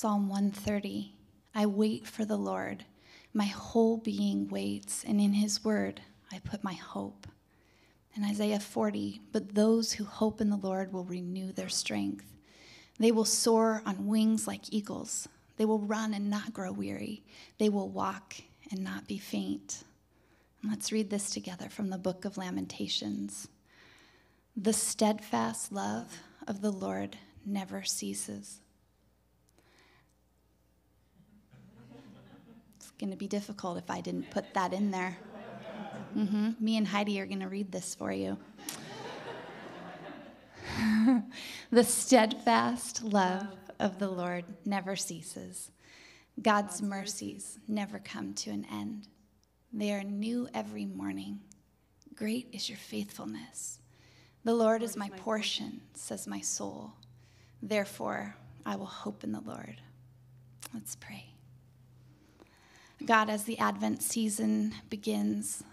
Psalm 130, I wait for the Lord. My whole being waits, and in his word I put my hope. And Isaiah 40, but those who hope in the Lord will renew their strength. They will soar on wings like eagles. They will run and not grow weary. They will walk and not be faint. And let's read this together from the book of Lamentations. The steadfast love of the Lord never ceases. It's going to be difficult if I didn't put that in there. Me and Heidi are going to read this for you. The steadfast love of the Lord never ceases. God's mercies never come to an end. They are new every morning. Great is your faithfulness. The Lord is my portion, says my soul. Therefore, I will hope in the Lord. Let's pray. God, as the Advent season begins,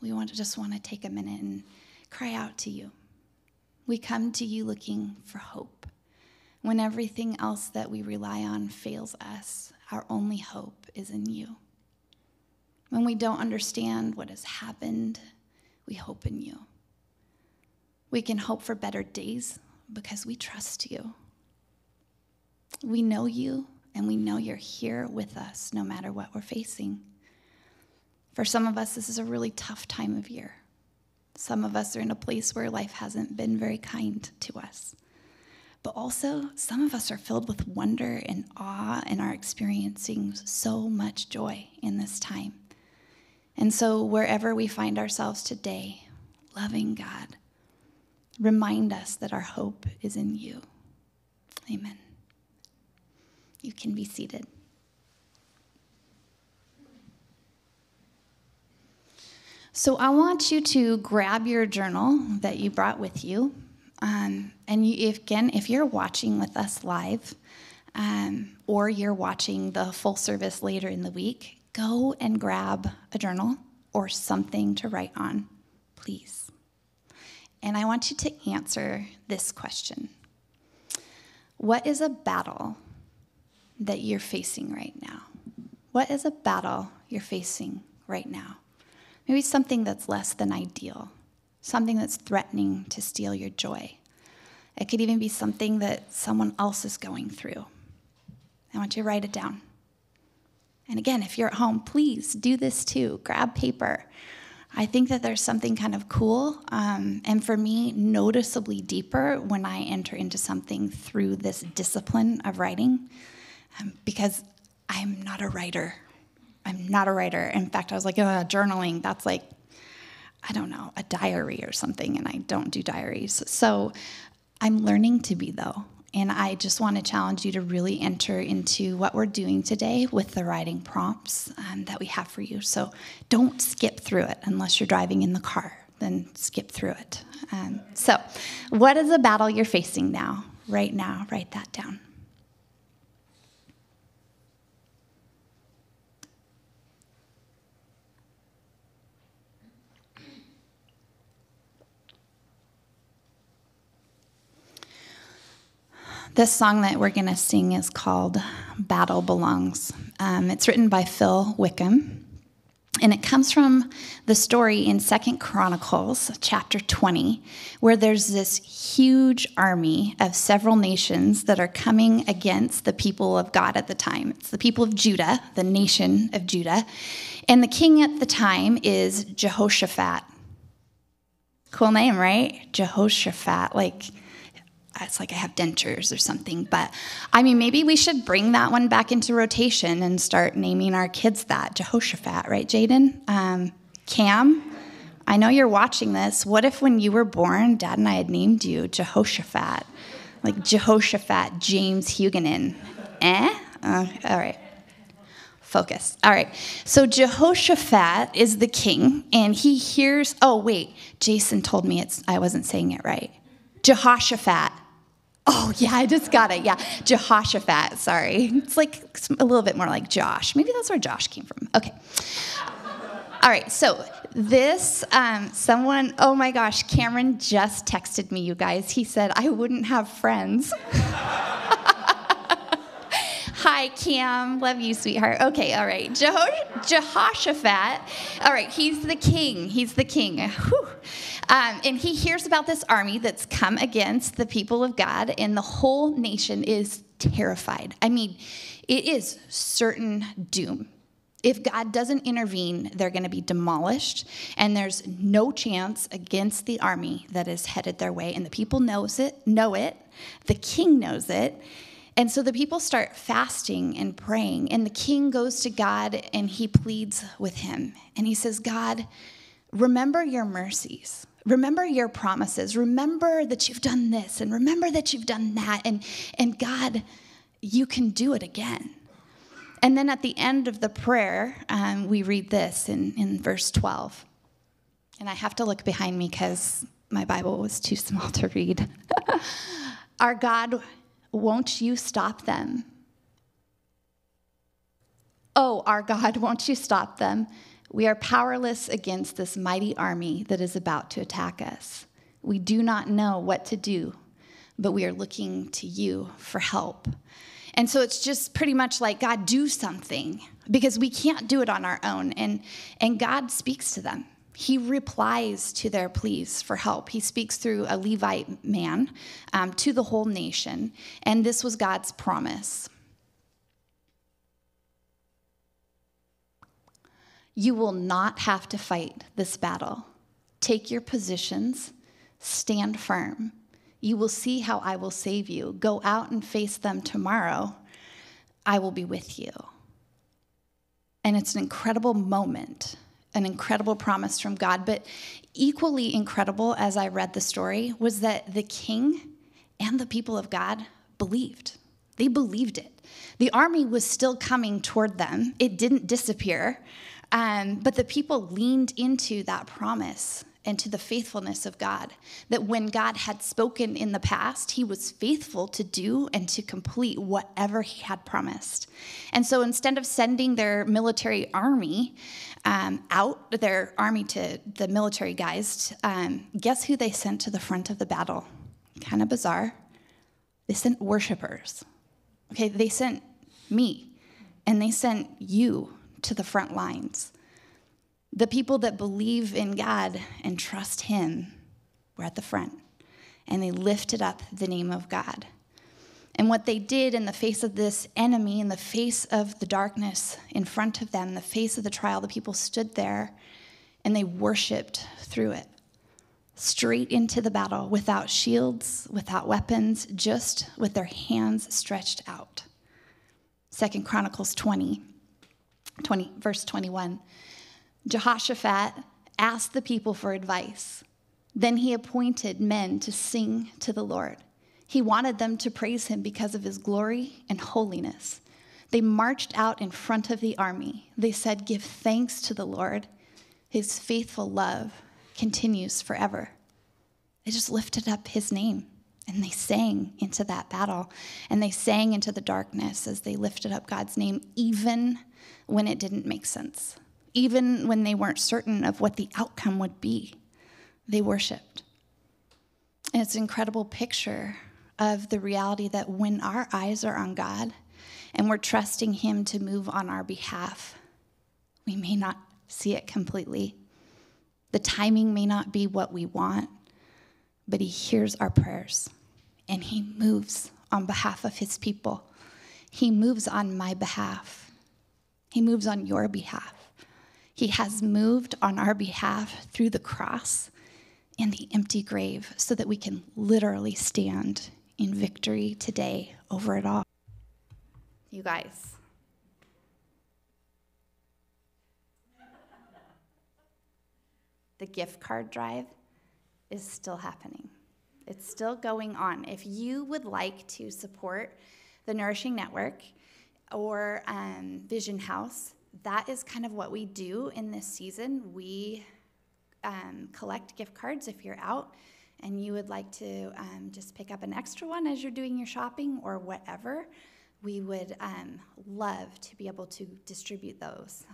we just want to take a minute and cry out to you. We come to you looking for hope. When everything else that we rely on fails us, our only hope is in you. When we don't understand what has happened, we hope in you. We can hope for better days because we trust you. We know you, and we know you're here with us no matter what we're facing. For some of us, this is a really tough time of year. Some of us are in a place where life hasn't been very kind to us. But also, some of us are filled with wonder and awe and are experiencing so much joy in this time. And so wherever we find ourselves today, loving God, remind us that our hope is in you. Amen. You can be seated. So I want you to grab your journal that you brought with you. If you're watching with us live, or you're watching the full service later in the week, go and grab a journal or something to write on, please. And I want you to answer this question. What is a battle that you're facing right now? What is a battle you're facing right now? Maybe something that's less than ideal, something that's threatening to steal your joy. It could even be something that someone else is going through. I want you to write it down. And again, if you're at home, please do this too. Grab paper. I think that there's something kind of cool, and for me, noticeably deeper when I enter into something through this discipline of writing, because I'm not a writer. I'm not a writer. In fact, I was like, journaling, that's like, I don't know, a diary or something, and I don't do diaries. So I'm learning to be, though, and I just want to challenge you to really enter into what we're doing today with the writing prompts that we have for you. So don't skip through it unless you're driving in the car, then skip through it. So what is a battle you're facing now, right now? Write that down. This song that we're going to sing is called Battle Belongs. It's written by Phil Wickham, and it comes from the story in 2 Chronicles, chapter 20, where there's this huge army of several nations that are coming against the people of God at the time. It's the people of Judah, the nation of Judah, and the king at the time is Jehoshaphat. Cool name, right? Jehoshaphat, it's like I have dentures or something. But, maybe we should bring that one back into rotation and start naming our kids that. Jehoshaphat, right, Jaden? Cam, I know you're watching this. What if when you were born, Dad and I had named you Jehoshaphat? Like Jehoshaphat James Huguenin. All right. Focus. All right. So Jehoshaphat is the king, and he hears, Jason told me I wasn't saying it right. Jehoshaphat. Oh, yeah, I just got it. Yeah, Jehoshaphat, sorry. It's a little bit more like Josh. Maybe that's where Josh came from. Okay. All right, so this, oh my gosh, Cameron just texted me, you guys. He said, I wouldn't have friends. Hi, Cam. Love you, sweetheart. Okay, all right. Jehoshaphat. All right, he's the king. Whew. And he hears about this army that's come against the people of God, and the whole nation is terrified. I mean, it is certain doom. If God doesn't intervene, they're going to be demolished, and there's no chance against the army that is headed their way. And the people know it. The king knows it. And so the people start fasting and praying, and the king goes to God, and he pleads with him. And he says, God, remember your mercies. Remember your promises. Remember that you've done this, and remember that you've done that. And God, you can do it again. And then at the end of the prayer, we read this in verse 12. And I have to look behind me because my Bible was too small to read. Our God, won't you stop them? Oh, our God, won't you stop them? We are powerless against this mighty army that is about to attack us. We do not know what to do, but we are looking to you for help. And so it's just pretty much like, God, do something, because we can't do it on our own. And God speaks to them. He replies to their pleas for help. He speaks through a Levite man to the whole nation. And this was God's promise. You will not have to fight this battle. Take your positions. Stand firm. You will see how I will save you. Go out and face them tomorrow. I will be with you. And it's an incredible moment, an incredible promise from God. But equally incredible, as I read the story, was that the king and the people of God believed. They believed it. The army was still coming toward them. It didn't disappear. But the people leaned into that promise and to the faithfulness of God, that when God had spoken in the past, he was faithful to do and to complete whatever he had promised. And so instead of sending their military army out, their army to the military guys, guess who they sent to the front of the battle? Kind of bizarre. They sent worshipers. Okay, they sent me, and they sent you to the front lines. The people that believe in God and trust him were at the front, and they lifted up the name of God. And what they did in the face of this enemy, in the face of the darkness in front of them, in the face of the trial, the people stood there and they worshiped through it, straight into the battle, without shields, without weapons, just with their hands stretched out. 2 Chronicles 20, verse 21. Jehoshaphat asked the people for advice. Then he appointed men to sing to the Lord. He wanted them to praise him because of his glory and holiness. They marched out in front of the army. They said, "Give thanks to the Lord. His faithful love continues forever." They just lifted up his name, and they sang into that battle, and they sang into the darkness as they lifted up God's name, even when it didn't make sense. Even when they weren't certain of what the outcome would be, they worshiped. And it's an incredible picture of the reality that when our eyes are on God and we're trusting him to move on our behalf, we may not see it completely. The timing may not be what we want, but he hears our prayers and he moves on behalf of his people. He moves on my behalf. He moves on your behalf. He has moved on our behalf through the cross and the empty grave so that we can literally stand in victory today over it all. You guys. The gift card drive is still happening. It's still going on. If you would like to support the Nourishing Network or Vision House, that is kind of what we do in this season. We collect gift cards if you're out and you would like to just pick up an extra one as you're doing your shopping or whatever. We would love to be able to distribute those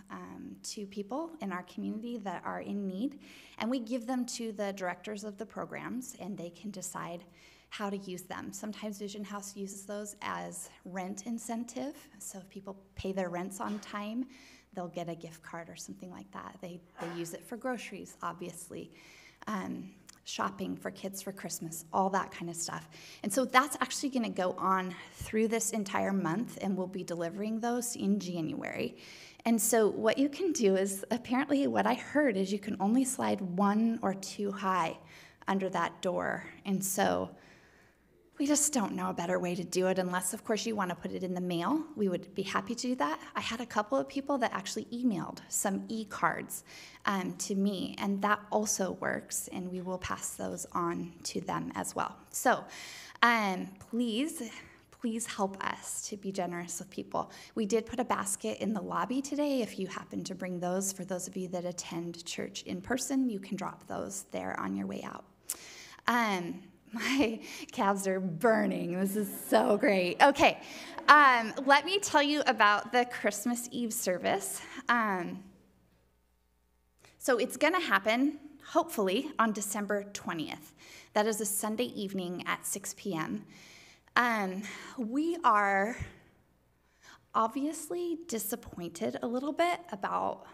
to people in our community that are in need. And we give them to the directors of the programs, and they can decide how to use them. Sometimes Vision House uses those as rent incentive. So if people pay their rents on time, they'll get a gift card or something like that. They use it for groceries, obviously. Shopping for kids for Christmas, all that kind of stuff. And so that's actually going to go on through this entire month, and we'll be delivering those in January. And so what you can do is, apparently what I heard is you can only slide 1 or 2 high under that door. And so we just don't know a better way to do it unless, of course, you want to put it in the mail. We would be happy to do that. I had a couple of people that actually emailed some e-cards to me, and that also works, and we will pass those on to them as well. So please help us to be generous with people. We did put a basket in the lobby today. If you happen to bring those, for those of you that attend church in person, you can drop those there on your way out. My calves are burning. This is so great. Okay, let me tell you about the Christmas Eve service. So it's going to happen, hopefully, on December 20th. That is a Sunday evening at 6 p.m. We are obviously disappointed a little bit about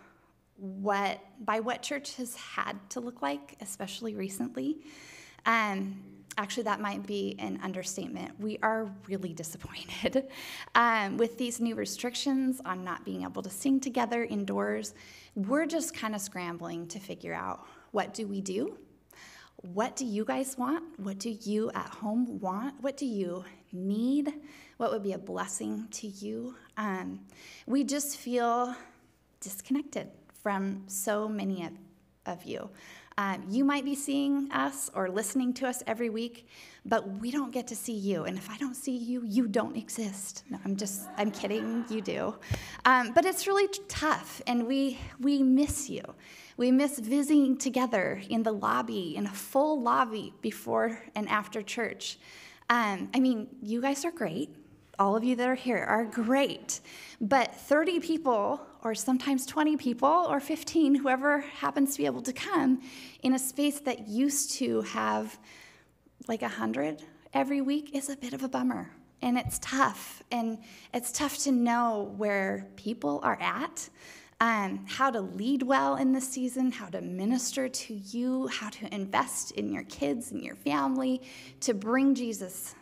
what church has had to look like, especially recently. Actually, that might be an understatement. We are really disappointed with these new restrictions on not being able to sing together indoors. We're just kind of scrambling to figure out, what do we do? What do you guys want? What do you at home want? What do you need? What would be a blessing to you? We just feel disconnected from so many of you. You might be seeing us or listening to us every week, but we don't get to see you. And if I don't see you, you don't exist. No, I'm kidding, you do. But it's really tough, and we miss you. We miss visiting together in the lobby, in a full lobby before and after church. You guys are great. All of you that are here are great. But 30 people, or sometimes 20 people, or 15, whoever happens to be able to come, in a space that used to have like 100 every week is a bit of a bummer. And it's tough. And it's tough to know where people are at, how to lead well in this season, how to minister to you, how to invest in your kids and your family, to bring Jesus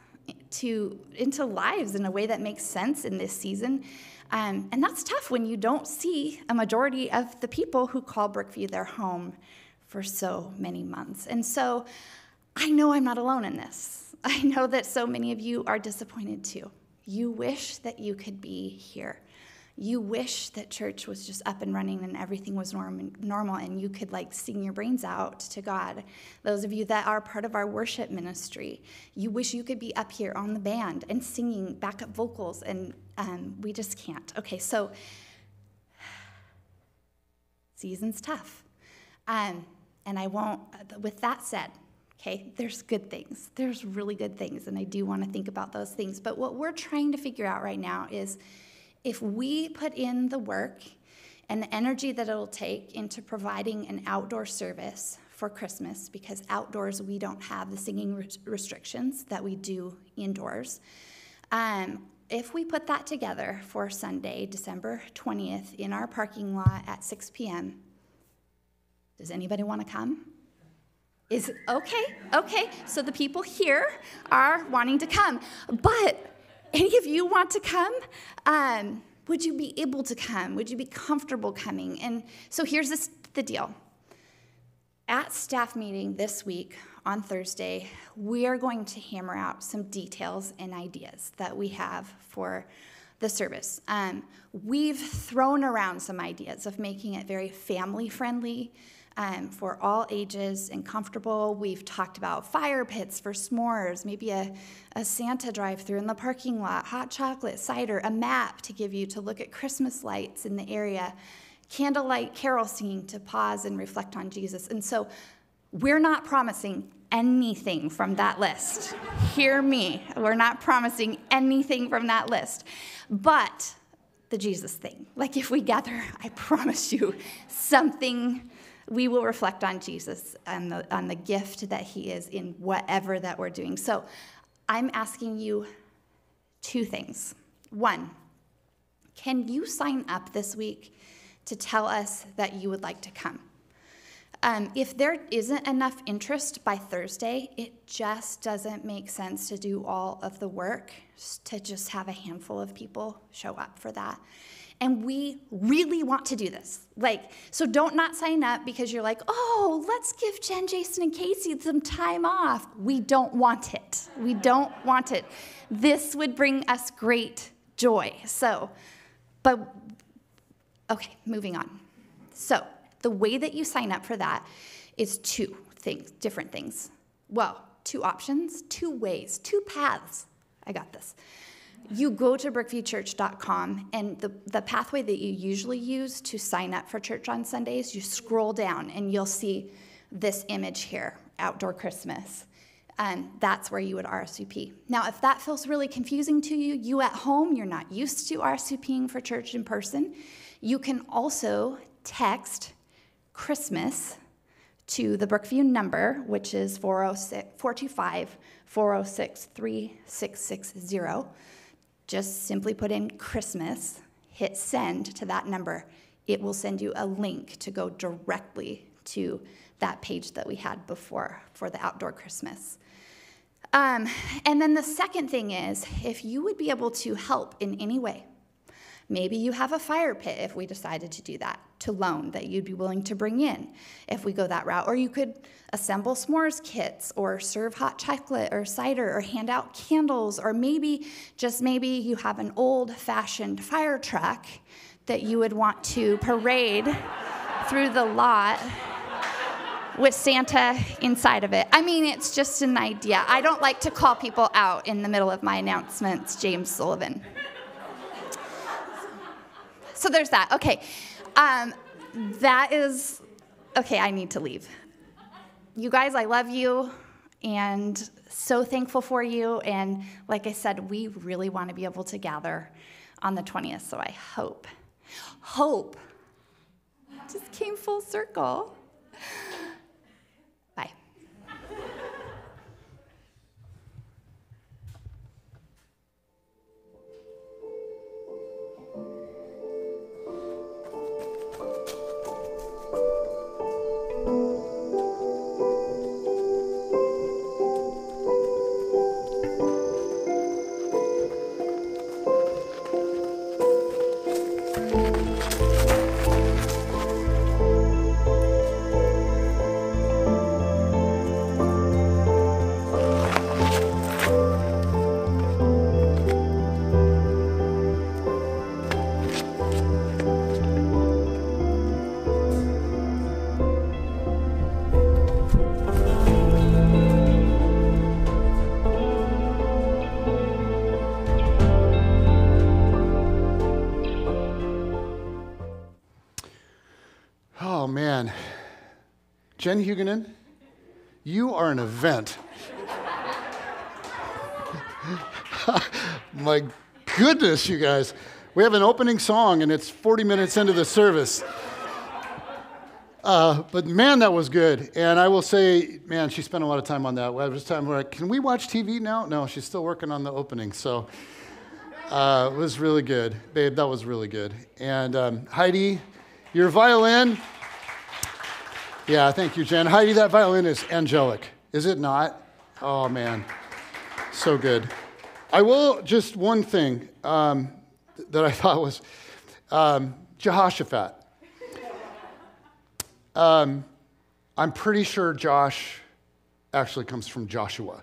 into lives in a way that makes sense in this season. And that's tough when you don't see a majority of the people who call Brookview their home for so many months. And so I know I'm not alone in this. I know that so many of you are disappointed too. You wish that you could be here. You wish that church was just up and running and everything was normal and you could sing your brains out to God. Those of you that are part of our worship ministry, you wish you could be up here on the band and singing backup vocals, and we just can't. Okay, so season's tough. And I won't, with that said, okay, there's good things. There's really good things, and I do want to think about those things. But what we're trying to figure out right now is, if we put in the work and the energy that it'll take into providing an outdoor service for Christmas, because outdoors we don't have the singing restrictions that we do indoors, if we put that together for Sunday, December 20th, in our parking lot at 6 p.m., does anybody want to come? Okay, so the people here are wanting to come, but any of you want to come? Would you be able to come? Would you be comfortable coming? And so here's the deal. At staff meeting this week on Thursday, we are going to hammer out some details and ideas that we have for the service. We've thrown around some ideas of making it very family-friendly, for all ages and comfortable. We've talked about fire pits for s'mores, maybe a Santa drive-through in the parking lot, hot chocolate, cider, a map to give you to look at Christmas lights in the area, candlelight carol singing to pause and reflect on Jesus. And so we're not promising anything from that list. Hear me. We're not promising anything from that list. But the Jesus thing, if we gather, I promise you, something we will reflect on Jesus and on the gift that he is in whatever that we're doing. So I'm asking you two things. One, can you sign up this week to tell us that you would like to come? If there isn't enough interest by Thursday, it just doesn't make sense to do all of the work to just have a handful of people show up for that. And we really want to do this. So don't not sign up because you're like, oh, let's give Jen, Jason, and Casey some time off. We don't want it. We don't want it. This would bring us great joy. Okay, moving on. So the way that you sign up for that is two different things. Well, two options, two ways, two paths. I got this. You go to brookviewchurch.com, and the pathway that you usually use to sign up for church on Sundays, you scroll down, and you'll see this image here, Outdoor Christmas. And that's where you would RSVP. Now, if that feels really confusing to you, you at home, you're not used to RSVPing for church in person, you can also text Christmas to the Brookview number, which is 425-406-3660. Just simply put in Christmas, hit send to that number. It will send you a link to go directly to that page that we had before for the Outdoor Christmas. And then the second thing is, if you would be able to help in any way, maybe you have a fire pit if we decided to do that, to loan, that you'd be willing to bring in if we go that route. Or you could assemble s'mores kits or serve hot chocolate or cider or hand out candles. Or maybe, just maybe, you have an old-fashioned fire truck that you would want to parade through the lot with Santa inside of it. I mean, it's just an idea. I don't like to call people out in the middle of my announcements, James Sullivan. So there's that. Okay. That is, okay, I need to leave. You guys, I love you and so thankful for you. And like I said, we really want to be able to gather on the 20th. So I hope just came full circle. Bye. Oh, man. Jen Huguenin, you are an event. My goodness, you guys. We have an opening song, and it's 40 minutes into the service. But, man, that was good. And I will say, man, she spent a lot of time on that. Well, this time we're like, can we watch TV now? No, she's still working on the opening. So it was really good. Babe, that was really good. And Heidi, your violin. Yeah, thank you, Jen. Heidi, that violin is angelic. Is it not? Oh, man. So good. I will, just one thing that I thought was Jehoshaphat. I'm pretty sure Josh actually comes from Joshua.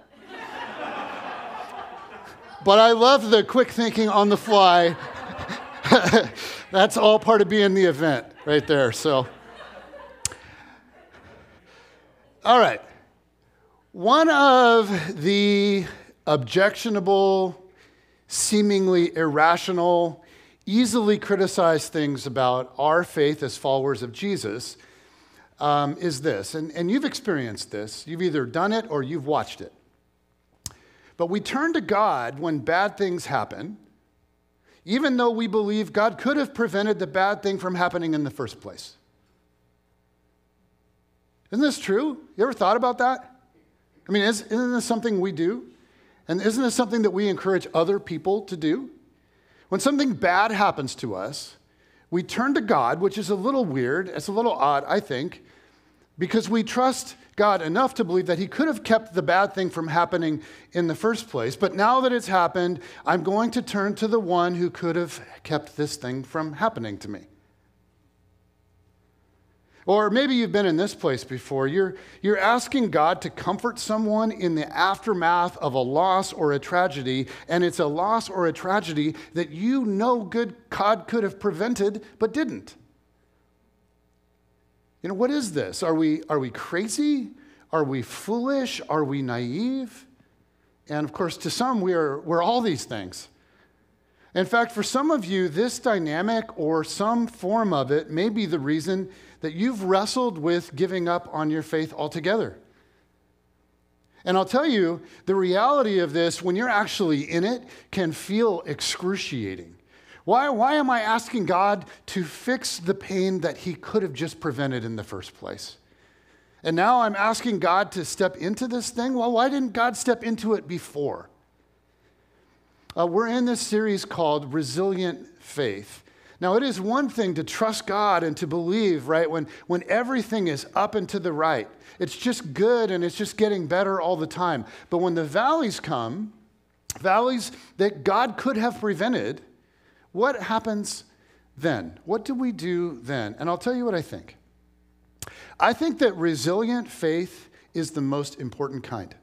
But I love the quick thinking on the fly. That's all part of being the event right there. So, all right. One of the objectionable, seemingly irrational, easily criticized things about our faith as followers of Jesus is this, and you've experienced this. You've either done it or you've watched it. But we turn to God when bad things happen, even though we believe God could have prevented the bad thing from happening in the first place. Isn't this true? You ever thought about that? I mean, isn't this something we do? And isn't this something that we encourage other people to do? When something bad happens to us, we turn to God, which is a little weird. It's a little odd, I think, because we trust God enough to believe that he could have kept the bad thing from happening in the first place. But now that it's happened, I'm going to turn to the one who could have kept this thing from happening to me. Or maybe you've been in this place before. You're asking God to comfort someone in the aftermath of a loss or a tragedy, and it's a loss or a tragedy that you know good God could have prevented but didn't. What is this? Are we crazy? Are we foolish? Are we naive? And of course, to some, we're all these things. In fact, for some of you, this dynamic or some form of it may be the reason that you've wrestled with giving up on your faith altogether. And I'll tell you, the reality of this, when you're actually in it, can feel excruciating. Why am I asking God to fix the pain that he could have just prevented in the first place? And now I'm asking God to step into this thing? Well, why didn't God step into it before? We're in this series called Resilient Faith. Now, it is one thing to trust God and to believe, right, when everything is up and to the right. It's just good and it's just getting better all the time. But when the valleys come, valleys that God could have prevented, what happens then? What do we do then? And I'll tell you what I think. I think that resilient faith is the most important kind.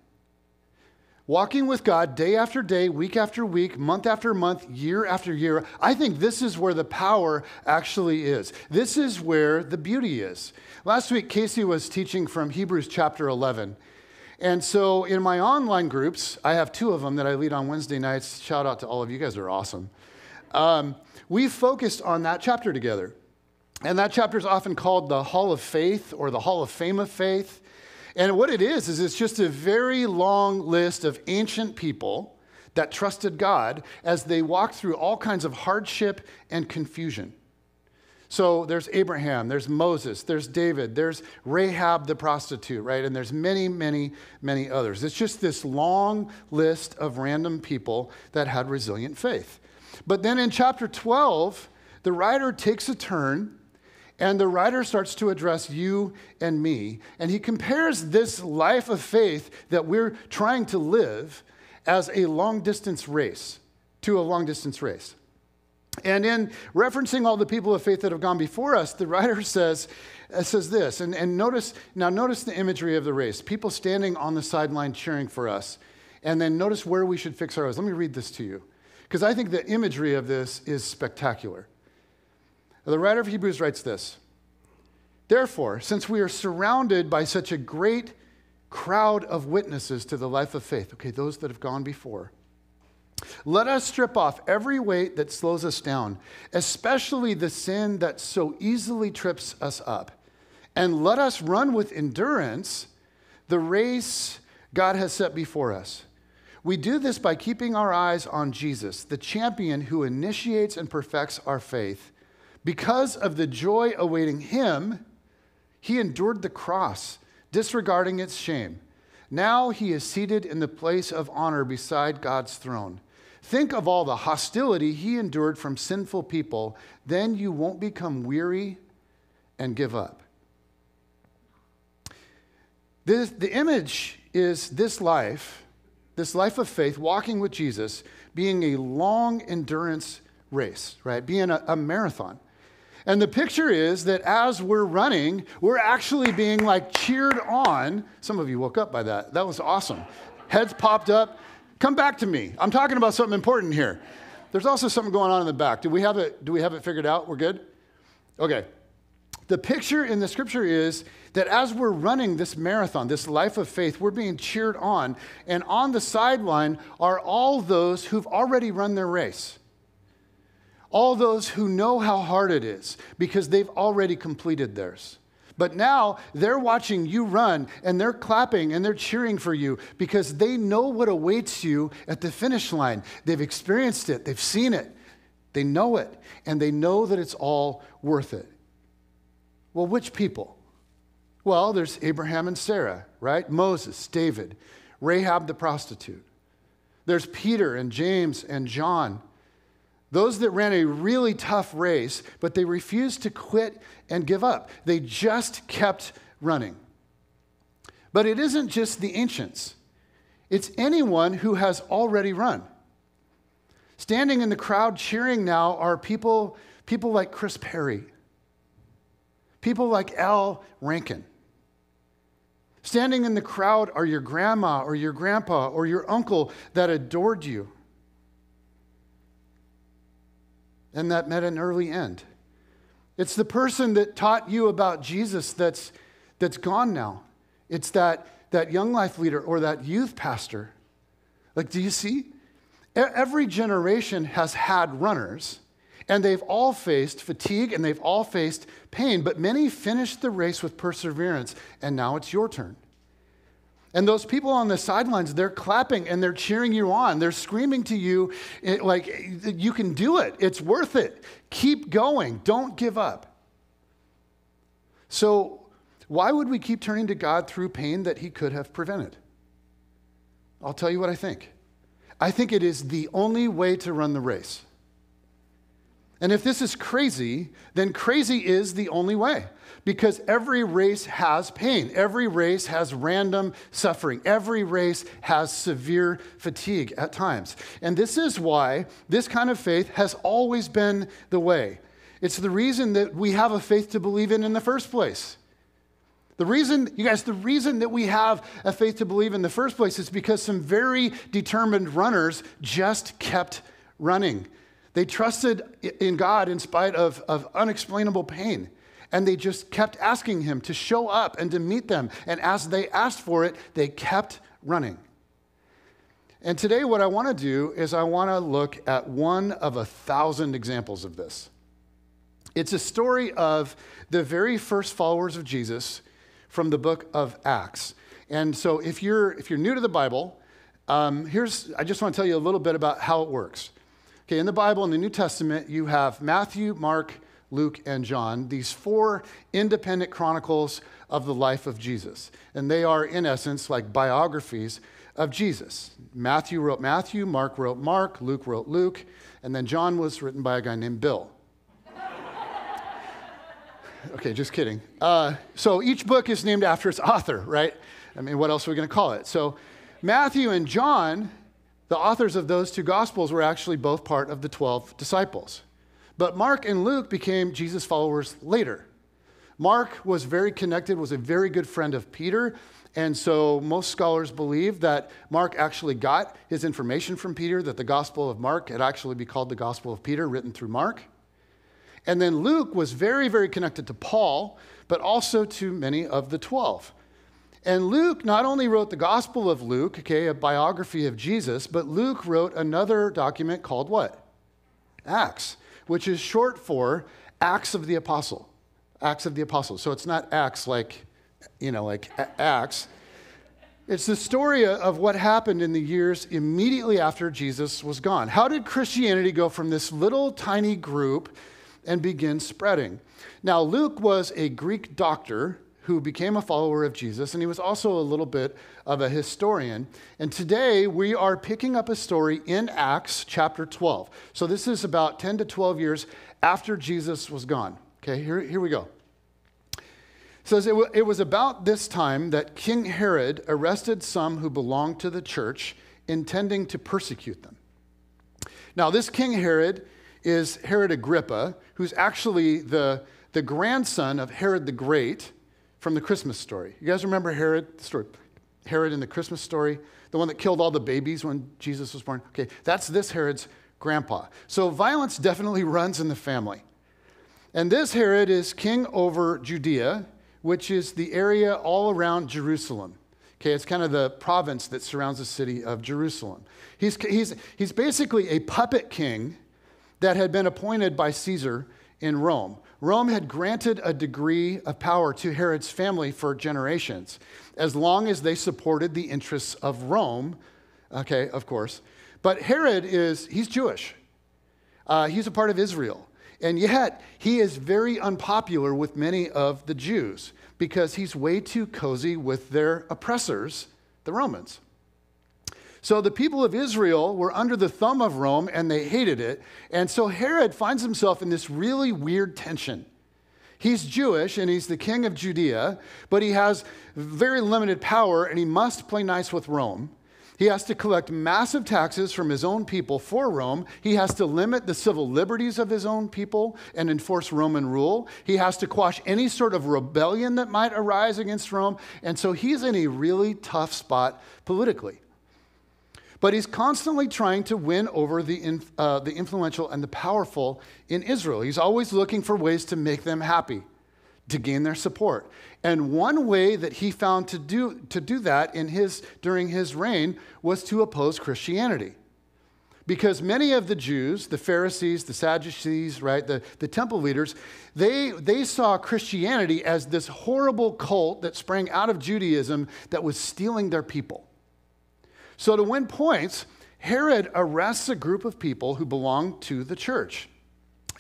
Walking with God day after day, week after week, month after month, year after year, I think this is where the power actually is. This is where the beauty is. Last week, Casey was teaching from Hebrews chapter 11. And so in my online groups, I have 2 of them that I lead on Wednesday nights. Shout out to all of you guys are awesome. We focused on that chapter together. And that chapter is often called the Hall of Faith or the Hall of Fame of Faith. And what it is it's just a very long list of ancient people that trusted God as they walked through all kinds of hardship and confusion. So there's Abraham, there's Moses, there's David, there's Rahab the prostitute, right? And there's many, many, many others. It's just this long list of random people that had resilient faith. But then in chapter 12, the writer takes a turn. And the writer starts to address you and me. And he compares this life of faith that we're trying to live as a long-distance race, to a long-distance race. And in referencing all the people of faith that have gone before us, the writer says this. And notice the imagery of the race. People standing on the sideline cheering for us. And then notice where we should fix our eyes. Let me read this to you, because I think the imagery of this is spectacular. The writer of Hebrews writes this: "Therefore, since we are surrounded by such a great crowd of witnesses to the life of faith," okay, those that have gone before, "let us strip off every weight that slows us down, especially the sin that so easily trips us up, and let us run with endurance the race God has set before us. We do this by keeping our eyes on Jesus, the champion who initiates and perfects our faith. Because of the joy awaiting him, he endured the cross, disregarding its shame. Now he is seated in the place of honor beside God's throne. Think of all the hostility he endured from sinful people. Then you won't become weary and give up." The image is this life of faith, walking with Jesus, being a long endurance race, right? Being a marathon. And the picture is that as we're running, we're actually being like cheered on. Some of you woke up by that. That was awesome. Heads popped up. Come back to me. I'm talking about something important here. There's also something going on in the back. Do we have it figured out? We're good? Okay. The picture in the scripture is that as we're running this marathon, this life of faith, we're being cheered on. And on the sideline are all those who've already run their race. All those who know how hard it is because they've already completed theirs. But now they're watching you run and they're clapping and they're cheering for you because they know what awaits you at the finish line. They've experienced it. They've seen it. They know it. And they know that it's all worth it. Well, which people? Well, there's Abraham and Sarah, right? Moses, David, Rahab the prostitute. There's Peter and James and John. Those that ran a really tough race, but they refused to quit and give up. They just kept running. But it isn't just the ancients. It's anyone who has already run. Standing in the crowd cheering now are people like Chris Perry, people like Al Rankin. Standing in the crowd are your grandma or your grandpa or your uncle that adored you and that met an early end. It's the person that taught you about Jesus that's gone now. It's that young life leader or that youth pastor. Like, do you see? Every generation has had runners, and they've all faced fatigue and they've all faced pain, but many finished the race with perseverance, and now it's your turn. And those people on the sidelines, they're clapping and they're cheering you on. They're screaming to you like, you can do it. It's worth it. Keep going. Don't give up. So why would we keep turning to God through pain that he could have prevented? I'll tell you what I think. I think it is the only way to run the race. And if this is crazy, then crazy is the only way. Because every race has pain. Every race has random suffering. Every race has severe fatigue at times. And this is why this kind of faith has always been the way. It's the reason that we have a faith to believe in the first place. The reason that we have a faith to believe in the first place is because some very determined runners just kept running. They trusted in God in spite of unexplainable pain. And they just kept asking him to show up and to meet them. And as they asked for it, they kept running. And today what I want to do is I want to look at one of 1,000 examples of this. It's a story of the very first followers of Jesus from the book of Acts. And so if you're new to the Bible, I just want to tell you a little bit about how it works. Okay, in the Bible, in the New Testament, you have Matthew, Mark, Luke, and John, these 4 independent chronicles of the life of Jesus. And they are, in essence, like biographies of Jesus. Matthew wrote Matthew, Mark wrote Mark, Luke wrote Luke, and then John was written by a guy named Bill. Okay, just kidding. So each book is named after its author, right? I mean, what else are we going to call it? So Matthew and John, the authors of those 2 Gospels, were actually both part of the 12 disciples. But Mark and Luke became Jesus followers later. Mark was very connected, was a very good friend of Peter, and so most scholars believe that Mark actually got his information from Peter, that the Gospel of Mark had actually be called the Gospel of Peter, written through Mark. And then Luke was very, very connected to Paul, but also to many of the 12. And Luke not only wrote the Gospel of Luke, okay, a biography of Jesus, but Luke wrote another document called what? Acts, which is short for Acts of the Apostle. Acts of the Apostle. So it's not Acts like Acts. It's the story of what happened in the years immediately after Jesus was gone. How did Christianity go from this little tiny group and begin spreading? Now, Luke was a Greek doctor who became a follower of Jesus, and he was also a little bit of a historian. And today we are picking up a story in Acts chapter 12. So this is about 10 to 12 years after Jesus was gone. Okay, here we go. It says, it was about this time that King Herod arrested some who belonged to the church, intending to persecute them. Now, this King Herod is Herod Agrippa, who's actually the grandson of Herod the Great from the Christmas story. You guys remember Herod, the story? Herod in the Christmas story, the one that killed all the babies when Jesus was born? Okay, that's this Herod's grandpa. So violence definitely runs in the family. And this Herod is king over Judea, which is the area all around Jerusalem. Okay, it's kind of the province that surrounds the city of Jerusalem. He's basically a puppet king that had been appointed by Caesar in Rome. Rome had granted a degree of power to Herod's family for generations, as long as they supported the interests of Rome, okay, of course. But Herod he's Jewish. He's a part of Israel. And yet, he is very unpopular with many of the Jews because he's way too cozy with their oppressors, the Romans. So the people of Israel were under the thumb of Rome and they hated it. And so Herod finds himself in this really weird tension. He's Jewish and he's the king of Judea, but he has very limited power and he must play nice with Rome. He has to collect massive taxes from his own people for Rome. He has to limit the civil liberties of his own people and enforce Roman rule. He has to quash any sort of rebellion that might arise against Rome. And so he's in a really tough spot politically. But he's constantly trying to win over the influential and the powerful in Israel. He's always looking for ways to make them happy, to gain their support. And one way that he found to do that during his reign was to oppose Christianity. Because many of the Jews, the Pharisees, the Sadducees, right, the temple leaders, they saw Christianity as this horrible cult that sprang out of Judaism that was stealing their people. So to win points, Herod arrests a group of people who belonged to the church.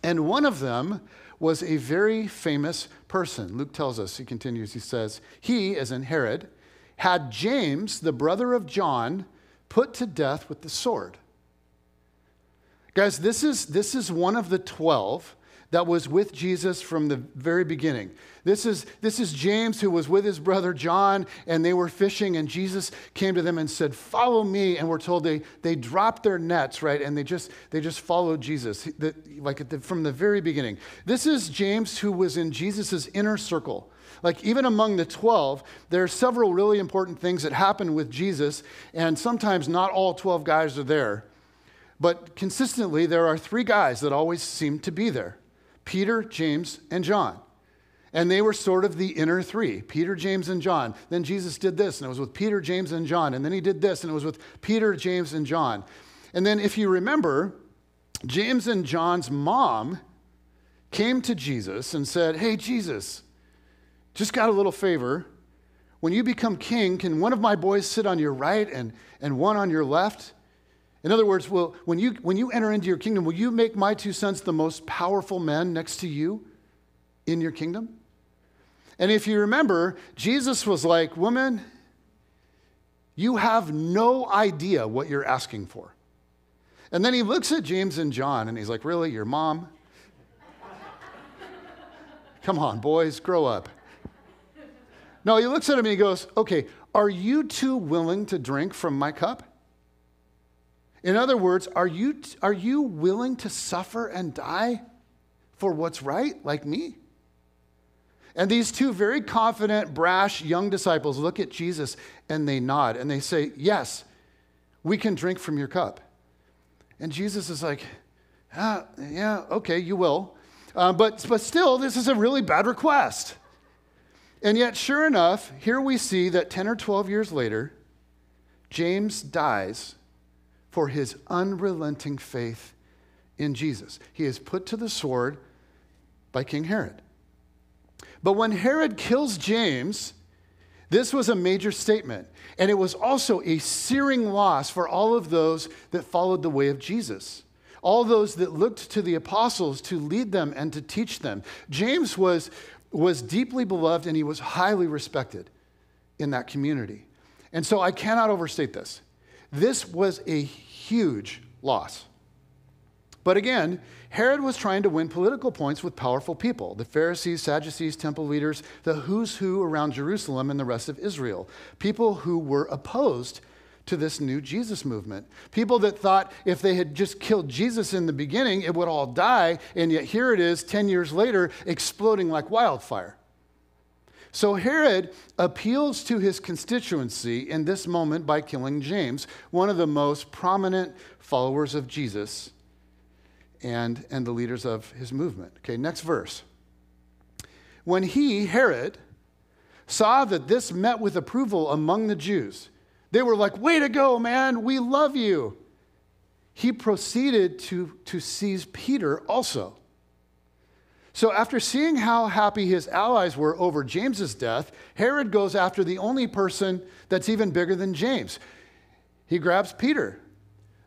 And one of them was a very famous person. Luke tells us, he continues, he says, he, as in Herod, had James, the brother of John, put to death with the sword. Guys, this is one of the 12 that was with Jesus from the very beginning. This is James, who was with his brother John, and they were fishing, and Jesus came to them and said, "Follow me." And we're told they dropped their nets, right? And they just followed Jesus, from the very beginning. This is James, who was in Jesus' inner circle. Like, even among the 12, there are several really important things that happen with Jesus, and sometimes not all 12 guys are there. But consistently, there are 3 guys that always seem to be there: Peter, James, and John. And they were sort of the inner 3, Peter, James, and John. Then Jesus did this, and it was with Peter, James, and John. And then he did this, and it was with Peter, James, and John. And then if you remember, James and John's mom came to Jesus and said, "Hey, Jesus, just got a little favor. When you become king, can one of my boys sit on your right and one on your left?" In other words, when you enter into your kingdom, will you make my 2 sons the most powerful men next to you in your kingdom? And if you remember, Jesus was like, "Woman, you have no idea what you're asking for." And then he looks at James and John and he's like, "Really, your mom? Come on, boys, grow up." No, he looks at him and he goes, "Okay, are you 2 willing to drink from my cup?" In other words, are you willing to suffer and die for what's right, like me? And these 2 very confident, brash, young disciples look at Jesus and they nod and they say, "Yes, we can drink from your cup." And Jesus is like, "Yeah, okay, you will. But still, this is a really bad request." And yet, sure enough, here we see that 10 or 12 years later, James dies for his unrelenting faith in Jesus. He is put to the sword by King Herod. But when Herod kills James, this was a major statement. And it was also a searing loss for all of those that followed the way of Jesus, all those that looked to the apostles to lead them and to teach them. James was deeply beloved and he was highly respected in that community. And so I cannot overstate this. This was a huge loss. But again, Herod was trying to win political points with powerful people: the Pharisees, Sadducees, temple leaders, the who's who around Jerusalem and the rest of Israel. People who were opposed to this new Jesus movement. People that thought if they had just killed Jesus in the beginning, it would all die. And yet here it is, 10 years later, exploding like wildfire. So Herod appeals to his constituency in this moment by killing James, one of the most prominent followers of Jesus and the leaders of his movement. Okay, next verse. When he, Herod, saw that this met with approval among the Jews, they were like, "Way to go, man, we love you." He proceeded to seize Peter also. So after seeing how happy his allies were over James's death, Herod goes after the only person that's even bigger than James. He grabs Peter.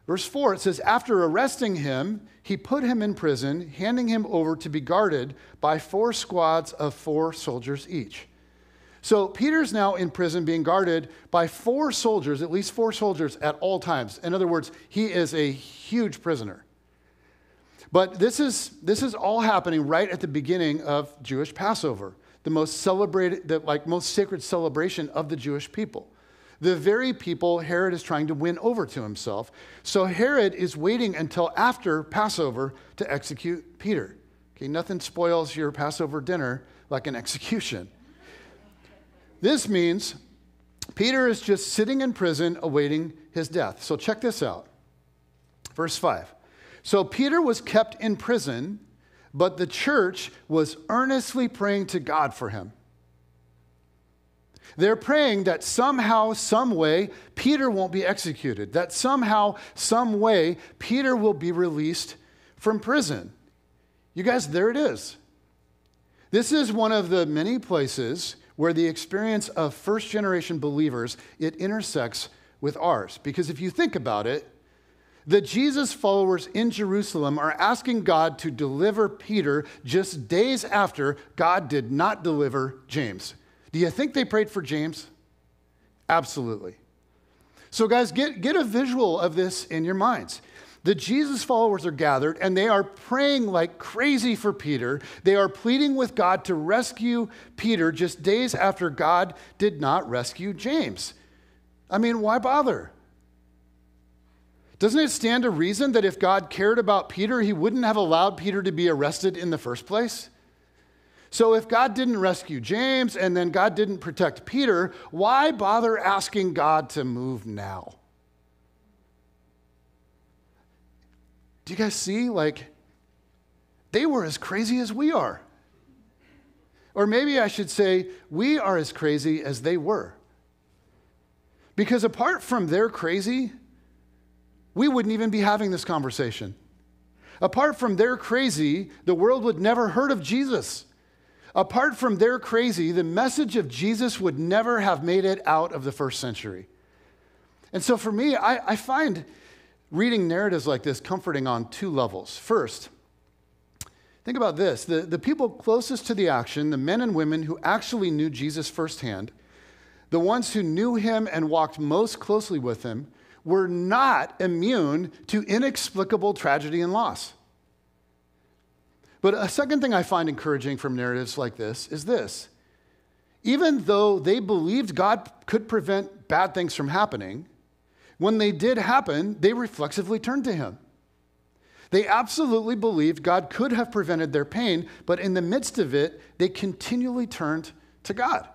Verse 4, it says, after arresting him, he put him in prison, handing him over to be guarded by 4 squads of 4 soldiers each. So Peter's now in prison being guarded by 4 soldiers, at least 4 soldiers at all times. In other words, he is a huge prisoner. But this is all happening right at the beginning of Jewish Passover, the most sacred celebration of the Jewish people. The very people Herod is trying to win over to himself. So Herod is waiting until after Passover to execute Peter. Okay, nothing spoils your Passover dinner like an execution. This means Peter is just sitting in prison awaiting his death. So check this out. Verse 5. So Peter was kept in prison, but the church was earnestly praying to God for him. They're praying that somehow, some way, Peter won't be executed, that somehow, some way, Peter will be released from prison. You guys, there it is. This is one of the many places where the experience of first-generation believers, it intersects with ours. Because if you think about it, the Jesus followers in Jerusalem are asking God to deliver Peter just days after God did not deliver James. Do you think they prayed for James? Absolutely. So guys, get a visual of this in your minds. The Jesus followers are gathered and they are praying like crazy for Peter. They are pleading with God to rescue Peter just days after God did not rescue James. I mean, why bother? Doesn't it stand to reason that if God cared about Peter, he wouldn't have allowed Peter to be arrested in the first place? So if God didn't rescue James and then God didn't protect Peter, why bother asking God to move now? Do you guys see? They were as crazy as we are. Or maybe I should say, we are as crazy as they were. Because apart from their crazy, we wouldn't even be having this conversation. Apart from their crazy, the world would never heard of Jesus. Apart from their crazy, the message of Jesus would never have made it out of the first century. And so for me, I find reading narratives like this comforting on 2 levels. First, think about this. The people closest to the action, the men and women who actually knew Jesus firsthand, the ones who knew him and walked most closely with him, were not immune to inexplicable tragedy and loss. But a second thing I find encouraging from narratives like this is this. Even though they believed God could prevent bad things from happening, when they did happen, they reflexively turned to him. They absolutely believed God could have prevented their pain, but in the midst of it, they continually turned to God.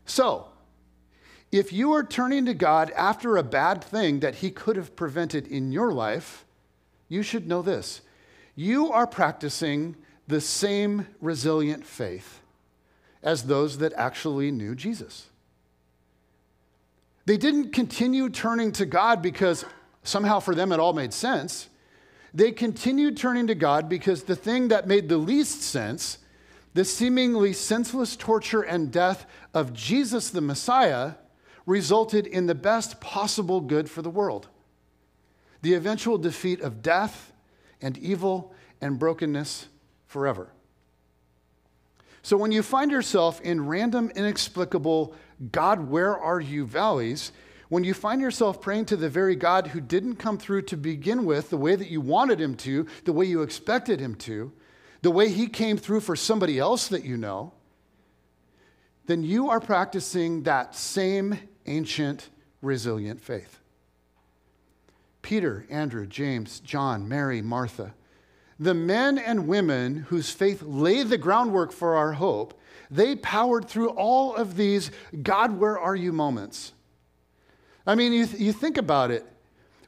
So, if you are turning to God after a bad thing that he could have prevented in your life, you should know this. You are practicing the same resilient faith as those that actually knew Jesus. They didn't continue turning to God because somehow for them it all made sense. They continued turning to God because the thing that made the least sense, the seemingly senseless torture and death of Jesus the Messiah, resulted in the best possible good for the world. The eventual defeat of death and evil and brokenness forever. So when you find yourself in random, inexplicable, God, where are you valleys, when you find yourself praying to the very God who didn't come through to begin with the way that you wanted him to, the way you expected him to, the way he came through for somebody else that you know, then you are practicing that same ancient, resilient faith. Peter, Andrew, James, John, Mary, Martha, the men and women whose faith laid the groundwork for our hope, they powered through all of these God, where are you moments. I mean, you think about it.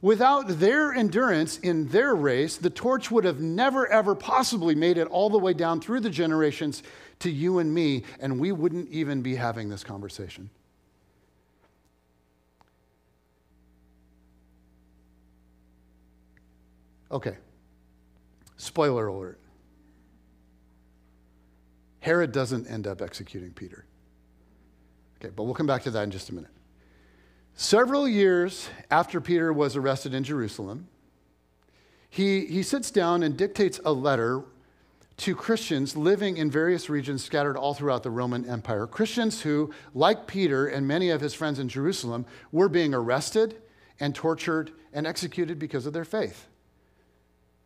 Without their endurance in their race, the torch would have never, ever possibly made it all the way down through the generations to you and me, and we wouldn't even be having this conversation. Okay, spoiler alert. Herod doesn't end up executing Peter. Okay, but we'll come back to that in just a minute. Several years after Peter was arrested in Jerusalem, he sits down and dictates a letter to Christians living in various regions scattered all throughout the Roman Empire. Christians who, like Peter and many of his friends in Jerusalem, were being arrested and tortured and executed because of their faith.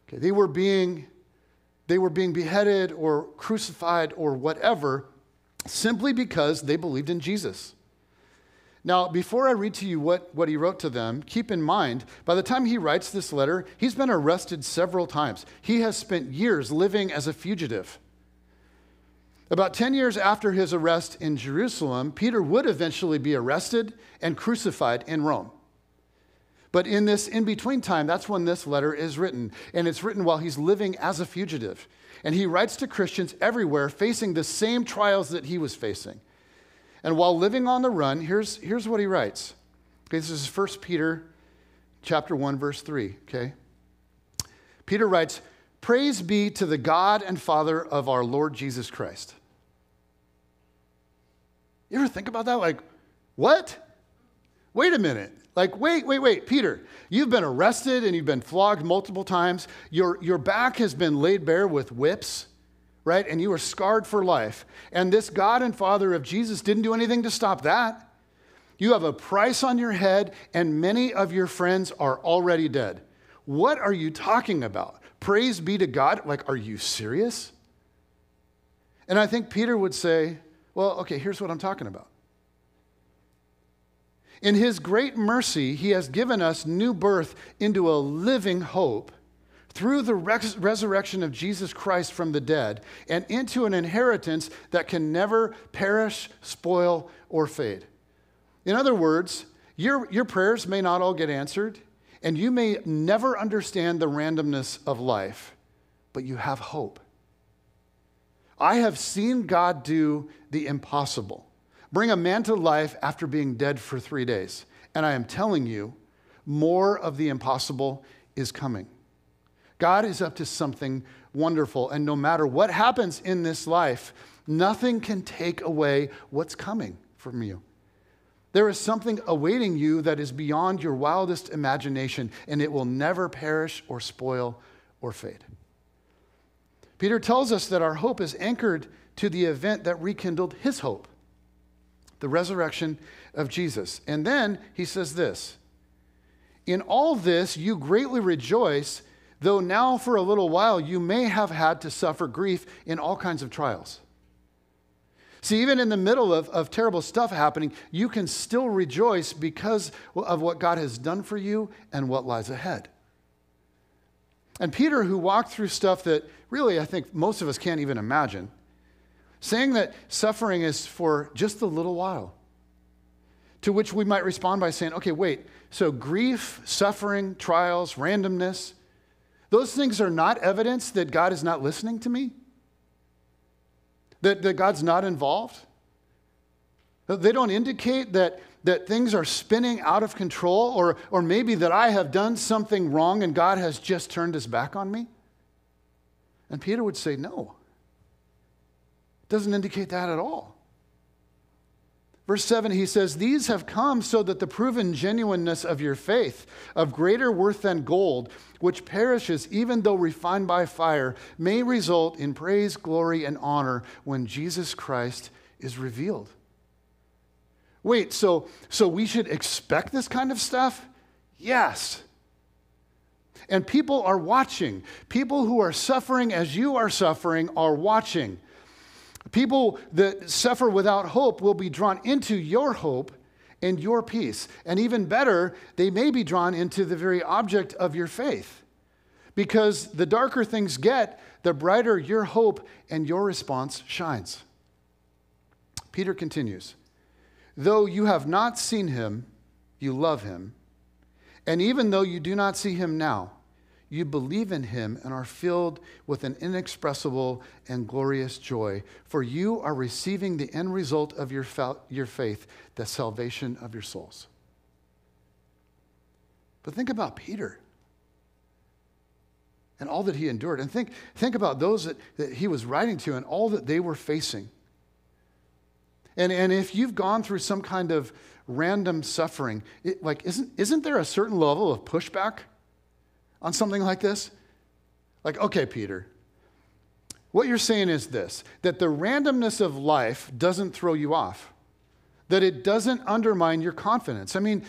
Okay, they were being beheaded or crucified or whatever simply because they believed in Jesus. Now, before I read to you what he wrote to them, keep in mind, by the time he writes this letter, he's been arrested several times. He has spent years living as a fugitive. About 10 years after his arrest in Jerusalem, Peter would eventually be arrested and crucified in Rome. But in this in-between time, that's when this letter is written. And it's written while he's living as a fugitive. And he writes to Christians everywhere facing the same trials that he was facing. And while living on the run, here's what he writes. Okay, this is 1 Peter chapter 1, verse 3. Okay? Peter writes, "Praise be to the God and Father of our Lord Jesus Christ." You ever think about that? Like, what? Wait a minute. Like, wait, Peter, you've been arrested and you've been flogged multiple times. Your back has been laid bare with whips, right? And you are scarred for life. And this God and Father of Jesus didn't do anything to stop that. You have a price on your head, and many of your friends are already dead. What are you talking about? Praise be to God. Like, are you serious? And I think Peter would say, well, okay, here's what I'm talking about. In his great mercy, he has given us new birth into a living hope through the resurrection of Jesus Christ from the dead, and into an inheritance that can never perish, spoil, or fade. In other words, your prayers may not all get answered, and you may never understand the randomness of life, but you have hope. I have seen God do the impossible. Bring a man to life after being dead for 3 days. And I am telling you, more of the impossible is coming. God is up to something wonderful. And no matter what happens in this life, nothing can take away what's coming from you. There is something awaiting you that is beyond your wildest imagination, and it will never perish or spoil or fade. Peter tells us that our hope is anchored to the event that rekindled his hope, the resurrection of Jesus. And then he says this, "In all this you greatly rejoice, though now for a little while you may have had to suffer grief in all kinds of trials." See, even in the middle of terrible stuff happening, you can still rejoice because of what God has done for you and what lies ahead. And Peter, who walked through stuff that really I think most of us can't even imagine, saying that suffering is for just a little while, to which we might respond by saying, okay, wait, so grief, suffering, trials, randomness, those things are not evidence that God is not listening to me? That God's not involved? They don't indicate that things are spinning out of control, or maybe that I have done something wrong and God has just turned his back on me? And Peter would say, no. It doesn't indicate that at all. Verse 7, he says, "These have come so that the proven genuineness of your faith, of greater worth than gold, which perishes even though refined by fire, may result in praise, glory, and honor when Jesus Christ is revealed." Wait, so we should expect this kind of stuff? Yes. And people are watching. People who are suffering as you are suffering are watching. People that suffer without hope will be drawn into your hope and your peace. And even better, they may be drawn into the very object of your faith. Because the darker things get, the brighter your hope and your response shines. Peter continues, "Though you have not seen him, you love him. And even though you do not see him now, you believe in him and are filled with an inexpressible and glorious joy, for you are receiving the end result of your faith, the salvation of your souls." But think about Peter and all that he endured. And think about those that he was writing to and all that they were facing. And if you've gone through some kind of random suffering, isn't there a certain level of pushback on something like this? Like, okay, Peter, what you're saying is this, that the randomness of life doesn't throw you off, that it doesn't undermine your confidence. I mean,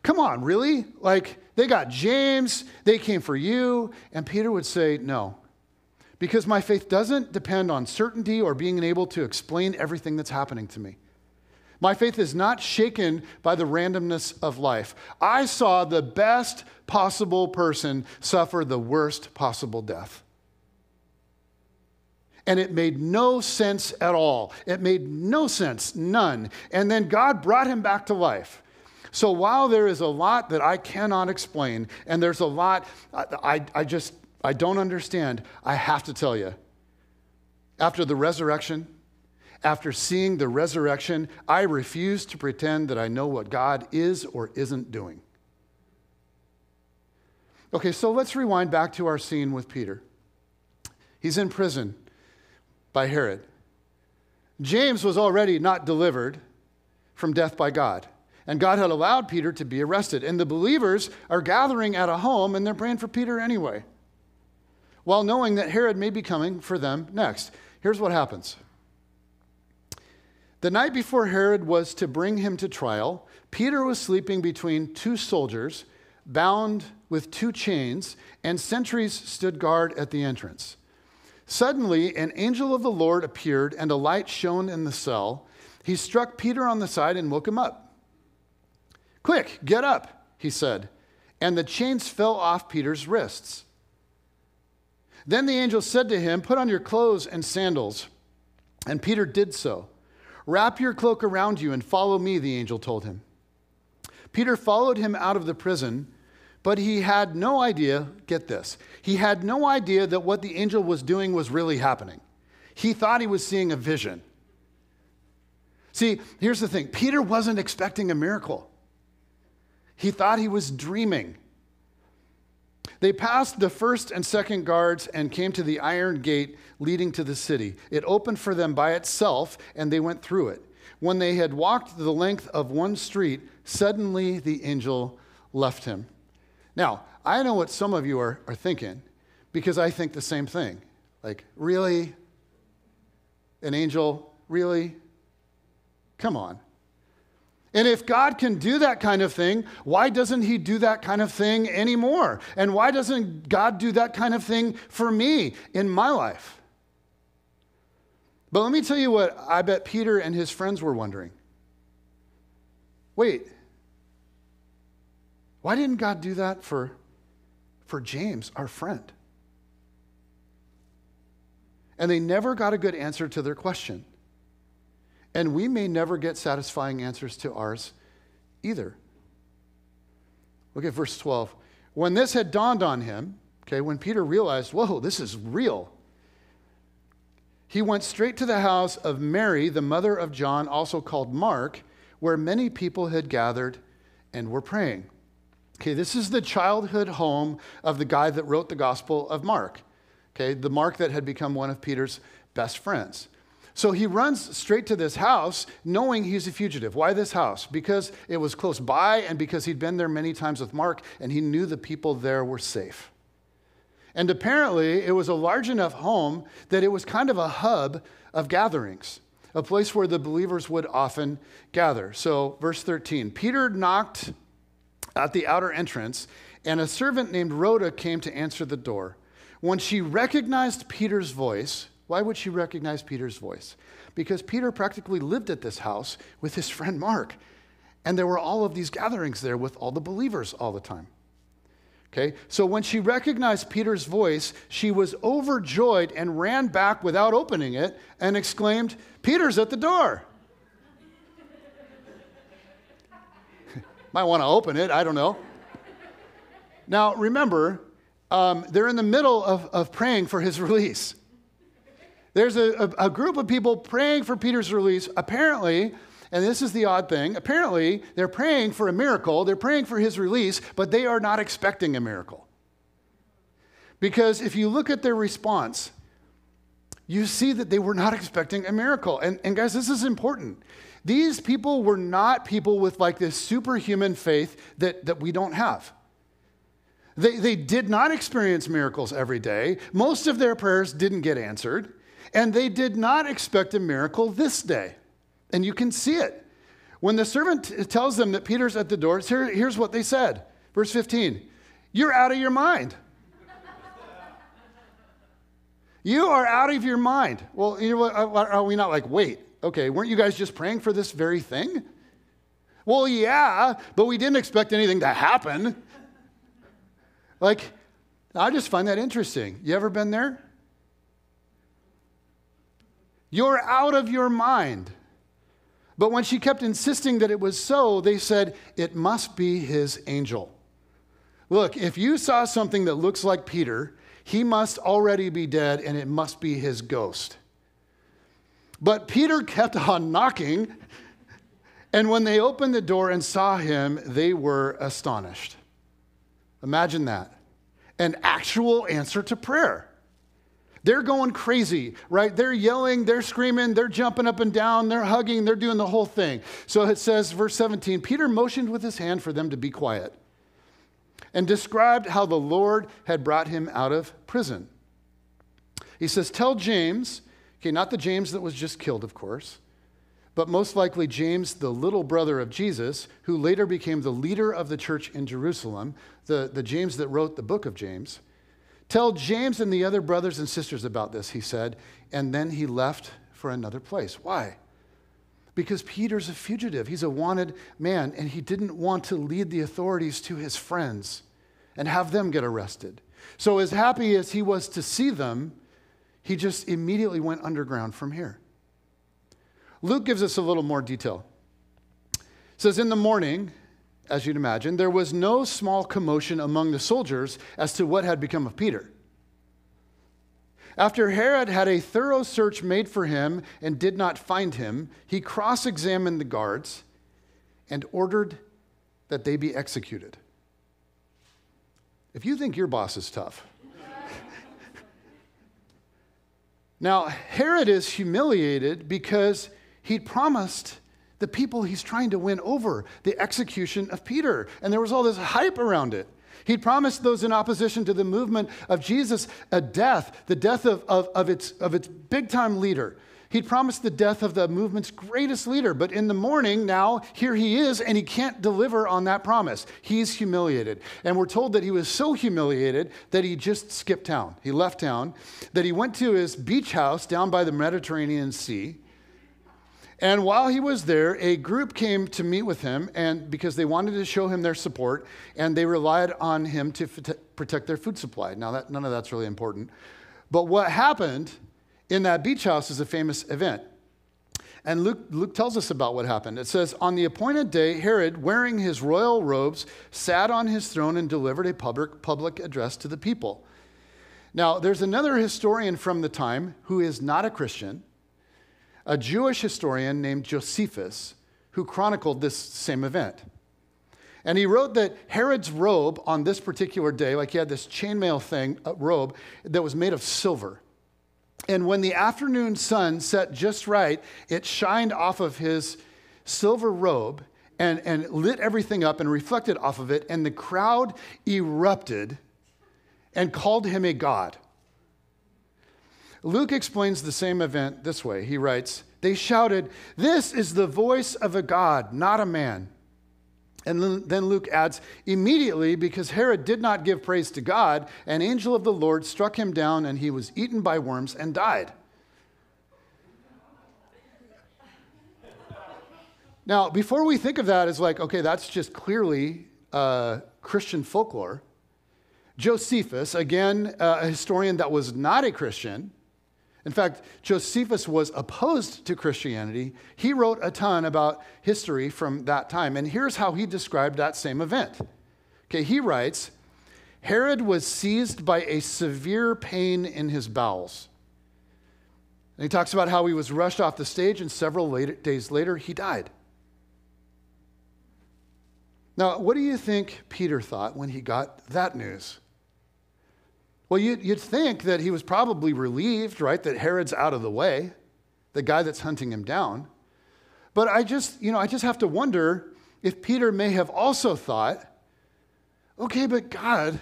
come on, really? Like, they got James, they came for you, and Peter would say, no, because my faith doesn't depend on certainty or being able to explain everything that's happening to me. My faith is not shaken by the randomness of life. I saw the best possible person suffer the worst possible death. And it made no sense at all. It made no sense, none. And then God brought him back to life. So while there is a lot that I cannot explain, and there's a lot I don't understand, I have to tell you, after the resurrection, after seeing the resurrection, I refuse to pretend that I know what God is or isn't doing. Okay, so let's rewind back to our scene with Peter. He's in prison by Herod. James was already not delivered from death by God. And God had allowed Peter to be arrested. And the believers are gathering at a home and they're praying for Peter anyway, while knowing that Herod may be coming for them next. Here's what happens. The night before Herod was to bring him to trial, Peter was sleeping between two soldiers, bound with two chains, and sentries stood guard at the entrance. Suddenly, an angel of the Lord appeared, and a light shone in the cell. He struck Peter on the side and woke him up. "Quick, get up," he said, and the chains fell off Peter's wrists. Then the angel said to him, "Put on your clothes and sandals." And Peter did so. "Wrap your cloak around you and follow me," the angel told him. Peter followed him out of the prison, but he had no idea, get this, he had no idea that what the angel was doing was really happening. He thought he was seeing a vision. See, here's the thing. Peter wasn't expecting a miracle. He thought he was dreaming. They passed the first and second guards and came to the iron gate leading to the city. It opened for them by itself, and they went through it. When they had walked the length of one street, suddenly the angel left him. Now, I know what some of you are thinking, because I think the same thing. Like, really? An angel? Really? Come on. And if God can do that kind of thing, why doesn't he do that kind of thing anymore? And why doesn't God do that kind of thing for me in my life? But let me tell you what I bet Peter and his friends were wondering. Wait, why didn't God do that for James, our friend? And they never got a good answer to their question. And we may never get satisfying answers to ours either. Look at verse 12. When this had dawned on him, okay, when Peter realized, whoa, this is real, he went straight to the house of Mary, the mother of John, also called Mark, where many people had gathered and were praying. Okay, this is the childhood home of the guy that wrote the Gospel of Mark. Okay, the Mark that had become one of Peter's best friends. So he runs straight to this house knowing he's a fugitive. Why this house? Because it was close by and because he'd been there many times with Mark and he knew the people there were safe. And apparently it was a large enough home that it was kind of a hub of gatherings, a place where the believers would often gather. So verse 13, Peter knocked at the outer entrance and a servant named Rhoda came to answer the door. When she recognized Peter's voice, why would she recognize Peter's voice? Because Peter practically lived at this house with his friend Mark. And there were all of these gatherings there with all the believers all the time. Okay, so when she recognized Peter's voice, she was overjoyed and ran back without opening it and exclaimed, "Peter's at the door." Might want to open it, I don't know. Now remember, they're in the middle of praying for his release. There's a group of people praying for Peter's release, apparently, and this is the odd thing, apparently they're praying for a miracle, they're praying for his release, but they are not expecting a miracle. Because if you look at their response, you see that they were not expecting a miracle. And guys, this is important. These people were not people with like this superhuman faith that we don't have. They did not experience miracles every day. Most of their prayers didn't get answered. And they did not expect a miracle this day. And you can see it. When the servant tells them that Peter's at the door, here's what they said. Verse 15, "You're out of your mind." You are out of your mind. Well, you know what, are we not like, wait, okay, weren't you guys just praying for this very thing? Well, yeah, but we didn't expect anything to happen. Like, I just find that interesting. You ever been there? You're out of your mind. But when she kept insisting that it was so, they said, it must be his angel. Look, if you saw something that looks like Peter, he must already be dead and it must be his ghost. But Peter kept on knocking, and when they opened the door and saw him, they were astonished. Imagine that. An actual answer to prayer. They're going crazy, right? They're yelling, they're screaming, they're jumping up and down, they're hugging, they're doing the whole thing. So it says, verse 17, Peter motioned with his hand for them to be quiet and described how the Lord had brought him out of prison. He says, tell James, okay, not the James that was just killed, of course, but most likely James, the little brother of Jesus, who later became the leader of the church in Jerusalem, the James that wrote the book of James. Tell James and the other brothers and sisters about this, he said, and then he left for another place. Why? Because Peter's a fugitive. He's a wanted man, and he didn't want to lead the authorities to his friends and have them get arrested. So as happy as he was to see them, he just immediately went underground from here. Luke gives us a little more detail. It says, in the morning, as you'd imagine, there was no small commotion among the soldiers as to what had become of Peter. After Herod had a thorough search made for him and did not find him, he cross-examined the guards and ordered that they be executed. If you think your boss is tough. Now, Herod is humiliated because he'd promised the people he's trying to win over the execution of Peter. And there was all this hype around it. He'd promised those in opposition to the movement of Jesus a death, the death of its big-time leader. He'd promised the death of the movement's greatest leader. But in the morning, now, here he is, and he can't deliver on that promise. He's humiliated. And we're told that he was so humiliated that he just skipped town. He left town, that he went to his beach house down by the Mediterranean Sea. And while he was there, a group came to meet with him, and because they wanted to show him their support, and they relied on him to protect their food supply. Now, none of that's really important. But what happened in that beach house is a famous event. And Luke tells us about what happened. It says, on the appointed day, Herod, wearing his royal robes, sat on his throne and delivered a public address to the people. Now, there's another historian from the time who is not a Christian, a Jewish historian named Josephus, who chronicled this same event. And he wrote that Herod's robe on this particular day, like he had this chainmail robe that was made of silver. And when the afternoon sun set just right, it shined off of his silver robe and lit everything up and reflected off of it. And the crowd erupted and called him a god. Luke explains the same event this way. He writes, they shouted, "This is the voice of a god, not a man." And then Luke adds, immediately, because Herod did not give praise to God, an angel of the Lord struck him down, and he was eaten by worms and died. Now, before we think of that as like, okay, that's just clearly Christian folklore, Josephus, again, a historian that was not a Christian. In fact, Josephus was opposed to Christianity. He wrote a ton about history from that time. And here's how he described that same event. Okay, he writes, Herod was seized by a severe pain in his bowels. And he talks about how he was rushed off the stage, and several days later, he died. Now, what do you think Peter thought when he got that news? Well, you'd think that he was probably relieved, right, that Herod's out of the way, the guy that's hunting him down. But I just have to wonder if Peter may have also thought, okay, but God,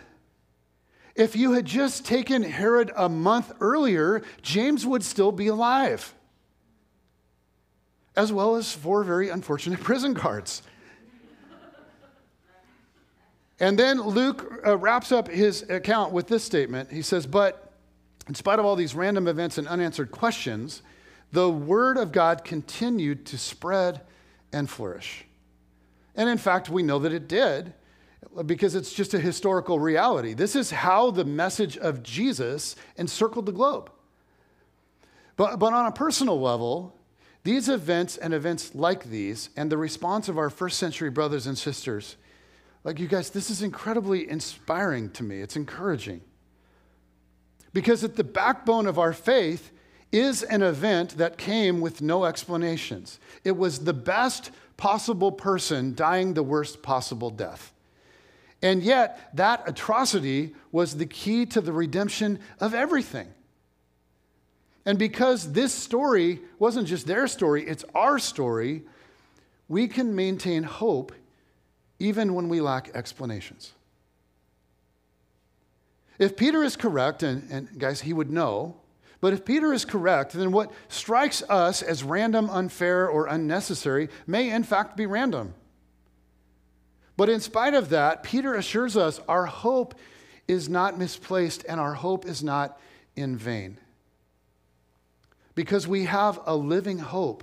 if you had just taken Herod a month earlier, James would still be alive, as well as 4 very unfortunate prison guards. And then Luke wraps up his account with this statement. He says, but in spite of all these random events and unanswered questions, the word of God continued to spread and flourish. And in fact, we know that it did because it's just a historical reality. This is how the message of Jesus encircled the globe. But on a personal level, these events and events like these and the response of our first century brothers and sisters, like you guys, this is incredibly inspiring to me. It's encouraging. Because at the backbone of our faith is an event that came with no explanations. It was the best possible person dying the worst possible death. And yet, that atrocity was the key to the redemption of everything. And because this story wasn't just their story, it's our story, we can maintain hope even when we lack explanations. If Peter is correct, and guys, he would know, but if Peter is correct, then what strikes us as random, unfair, or unnecessary may in fact be random. But in spite of that, Peter assures us our hope is not misplaced and our hope is not in vain. Because we have a living hope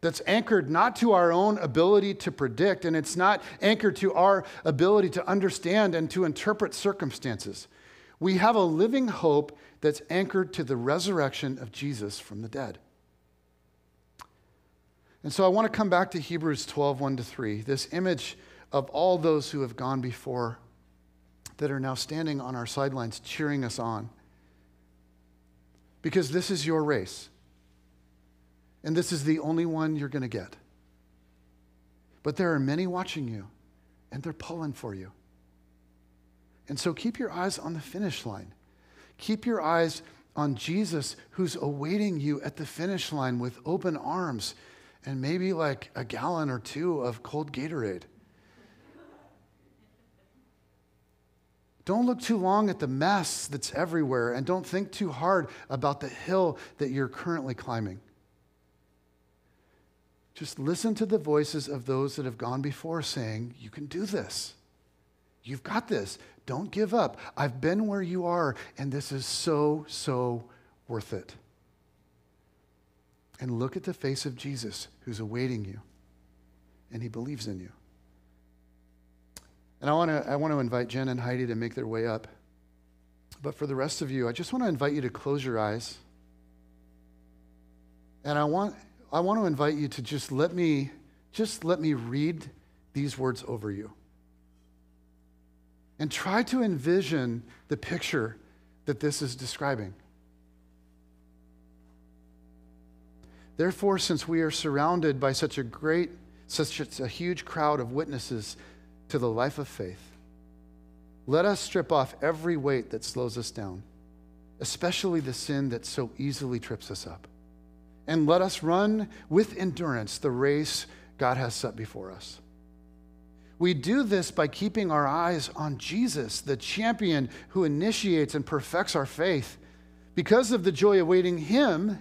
that's anchored not to our own ability to predict, and it's not anchored to our ability to understand and to interpret circumstances. We have a living hope that's anchored to the resurrection of Jesus from the dead. And so I want to come back to Hebrews 12, 1-3, this image of all those who have gone before that are now standing on our sidelines cheering us on. Because this is your race. And this is the only one you're going to get. But there are many watching you, and they're pulling for you. And so keep your eyes on the finish line. Keep your eyes on Jesus, who's awaiting you at the finish line with open arms and maybe like a gallon or 2 of cold Gatorade. Don't look too long at the mess that's everywhere, and don't think too hard about the hill that you're currently climbing. Just listen to the voices of those that have gone before saying, you can do this. You've got this. Don't give up. I've been where you are, and this is so, so worth it. And look at the face of Jesus who's awaiting you, and he believes in you. And I want to invite Jen and Heidi to make their way up. But for the rest of you, I just want to invite you to close your eyes. And I want to invite you to just let me read these words over you. And try to envision the picture that this is describing. Therefore, since we are surrounded by such a huge crowd of witnesses to the life of faith, let us strip off every weight that slows us down, especially the sin that so easily trips us up. And let us run with endurance the race God has set before us. We do this by keeping our eyes on Jesus, the champion who initiates and perfects our faith. Because of the joy awaiting him,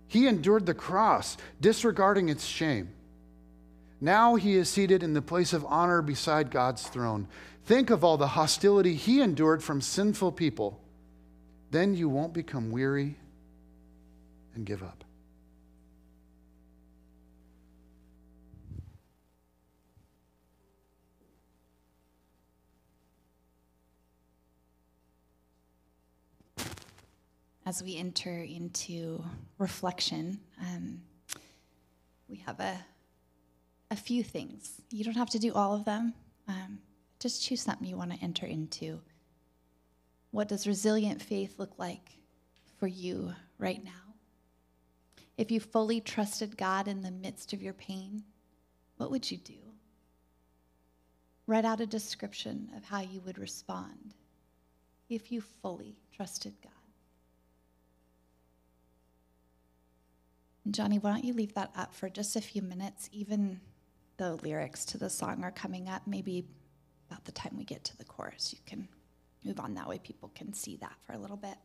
he endured the cross, disregarding its shame. Now he is seated in the place of honor beside God's throne. Think of all the hostility he endured from sinful people. Then you won't become weary and give up. As we enter into reflection, we have a few things. You don't have to do all of them. Just choose something you want to enter into. What does resilient faith look like for you right now? If you fully trusted God in the midst of your pain, what would you do? Write out a description of how you would respond. if you fully trusted God. And Johnny, why don't you leave that up for just a few minutes, even though lyrics to the song are coming up, maybe about the time we get to the chorus, you can move on that way people can see that for a little bit.